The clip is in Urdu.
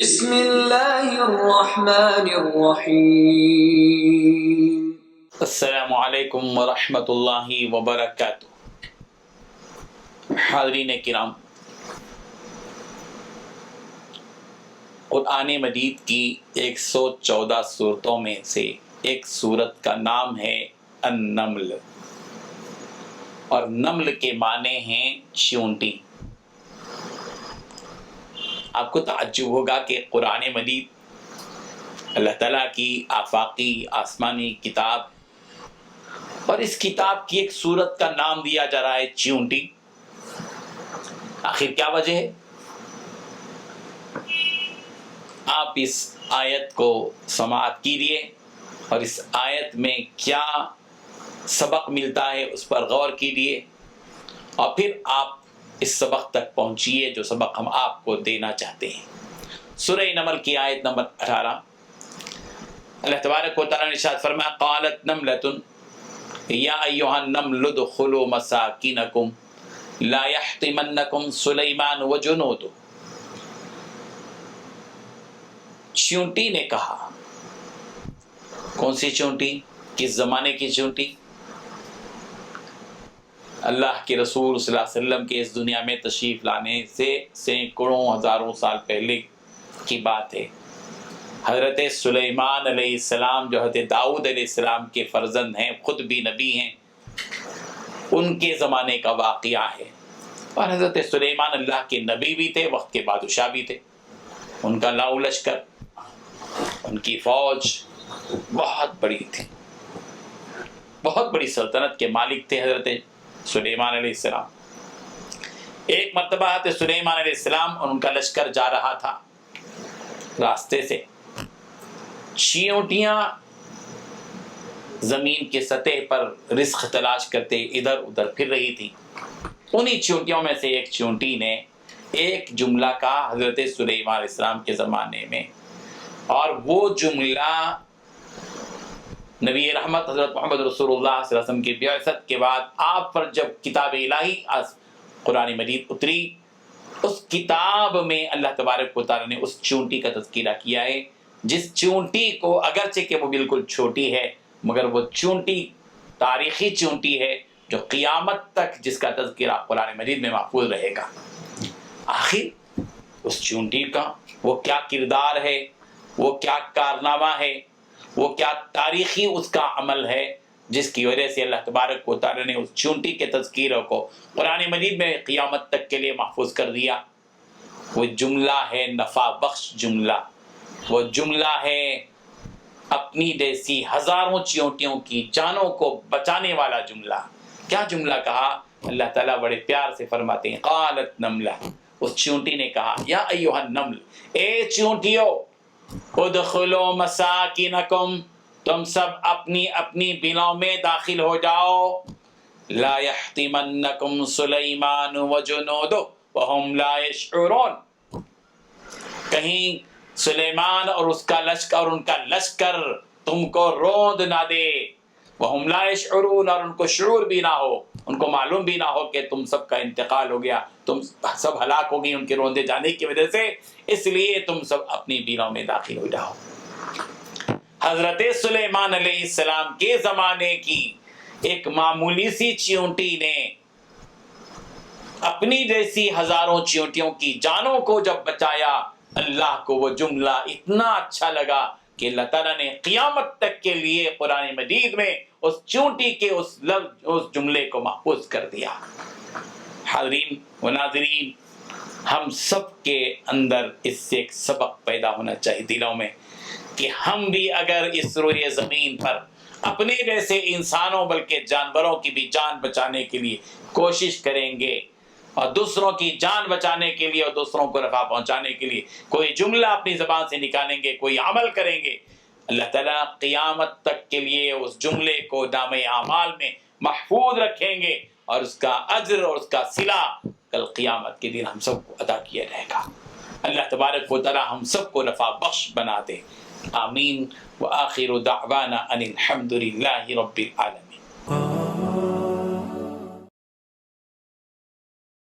بسم اللہ الرحمن الرحیم۔ السلام علیکم ورحمۃ اللہ وبرکاتہ۔ حاضرین کرام، قرآن مجید کی 114 صورتوں میں سے ایک صورت کا نام ہے النمل، اور نمل کے معنی ہیں چیونٹی۔ آپ کو تعجب ہوگا کہ قرآن مجید اللہ تعالیٰ کی آفاقی آسمانی کتاب، اور اس کتاب کی ایک صورت کا نام دیا جا رہا ہے چیونٹی۔ آخر کیا وجہ ہے؟ آپ اس آیت کو سماعت کیجیے اور اس آیت میں کیا سبق ملتا ہے اس پر غور کیجیے، اور پھر آپ اس سبق تک پہنچیے جو سبق ہم آپ کو دینا چاہتے ہیں۔ سورہ نمل کی آیت نمبر 18، اللہ تبارک و تعالیٰ نے ارشاد فرمایا قالت نملۃ یا ایھا النمل ادخلوا مساکنکم لا یحطمنکم سلیمان وجنودہ۔ چیونٹی نے کہا، کون سی چیونٹی؟ کس زمانے کی چیونٹی؟ اللہ کے رسول صلی اللہ علیہ وسلم کے اس دنیا میں تشریف لانے سے سینکڑوں ہزاروں سال پہلے کی بات ہے۔ حضرت سلیمان علیہ السلام جو حضرت داؤد علیہ السلام کے فرزند ہیں، خود بھی نبی ہیں، ان کے زمانے کا واقعہ ہے۔ اور حضرت سلیمان اللہ کے نبی بھی تھے، وقت کے بادشاہ بھی تھے۔ ان کا لاؤ لشکر، ان کی فوج بہت بڑی تھی، بہت بڑی سلطنت کے مالک تھے حضرت سلیمان علیہ السلام۔ ایک مرتبہ حضرت سلیمان علیہ السلام اور ان کا لشکر جا رہا تھا، راستے سے چیونٹیاں زمین کے سطح پر رزق تلاش کرتے ادھر ادھر پھر رہی تھی۔ انہی چیونٹیوں میں سے ایک چیونٹی نے ایک جملہ کہا حضرت سلیمان علیہ السلام کے زمانے میں، اور وہ جملہ نبی رحمت حضرت محمد رسول اللہ صلی اللہ علیہ وسلم کی بعثت کے بعد آپ پر جب کتاب الہی قرآن مجید اتری، اس کتاب میں اللہ تبارک و تعالیٰ نے اس چیونٹی کا تذکرہ کیا ہے، جس چیونٹی کو اگرچہ کہ وہ بالکل چھوٹی ہے، مگر وہ چیونٹی تاریخی چیونٹی ہے جو قیامت تک جس کا تذکرہ قرآن مجید میں محفوظ رہے گا۔ آخر اس چیونٹی کا وہ کیا کردار ہے، وہ کیا کارنامہ ہے، وہ کیا تاریخی اس کا عمل ہے جس کی وجہ سے اللہ تبارک و تعالیٰ نے اس چیونٹی کے تذکیروں کو قرآن مجید میں قیامت تک کے لیے محفوظ کر دیا۔ وہ جملہ ہے نفع بخش جملہ، وہ جملہ ہے اپنی جیسی ہزاروں چیونٹیوں کی جانوں کو بچانے والا جملہ۔ کیا جملہ کہا؟ اللہ تعالیٰ بڑے پیار سے فرماتے ہیں قالت نملہ، اس چیونٹی نے کہا یا ایھا النمل، اے چیونٹیو، ادخلوا مساکنکم، تم سب اپنی اپنی بناؤں میں داخل ہو جاؤ، لا یحطمنکم سلیمان وجنودہ وہم لا یشعرون، کہیں سلیمان اور اس کا لشکر اور ان کا لشکر تم کو روند نہ دے، وہم لا یشعرون، اور ان کو شعور بھی نہ ہو، ان کو معلوم بھی نہ ہو کہ تم سب کا انتقال ہو گیا، تم سب ہلاک ہو گئی ان کے روندے جانے کی وجہ سے، اس لیے تم سب اپنی بینوں میں داخل ہو جاؤ۔ حضرت سلیمان علیہ السلام کے زمانے کی ایک معمولی سی چیونٹی نے اپنی جیسی ہزاروں چیونٹیوں کی جانوں کو جب بچایا، اللہ کو وہ جملہ اتنا اچھا لگا کہ اللہ تعالیٰ نے قیامت تک کے لیے قرآن مجید میں اس چیونٹی کے اس جملے کو محفوظ کر دیا۔ حاضرین و ناظرین، ہم سب کے اندر اس سے ایک سبق پیدا ہونا چاہیے دلوں میں کہ ہم بھی اگر اس روئے زمین پر اپنے جیسے انسانوں بلکہ جانوروں کی بھی جان بچانے کے لیے کوشش کریں گے، اور دوسروں کی جان بچانے کے لیے اور دوسروں کو نفع پہنچانے کے لیے کوئی جملہ اپنی زبان سے نکالیں گے، کوئی عمل کریں گے، اللہ تعالیٰ قیامت تک کے لیے اس جملے کو نامہ اعمال میں محفوظ رکھیں گے، اور اس کا اجر اور اس کا صلہ کل قیامت کے دن ہم سب کو ادا کیا جائے گا۔ اللہ تبارک و تعالیٰ ہم سب کو نفع بخش بنا دے، آمین۔ وآخر دعوانا ان الحمد للہ رب العالمین۔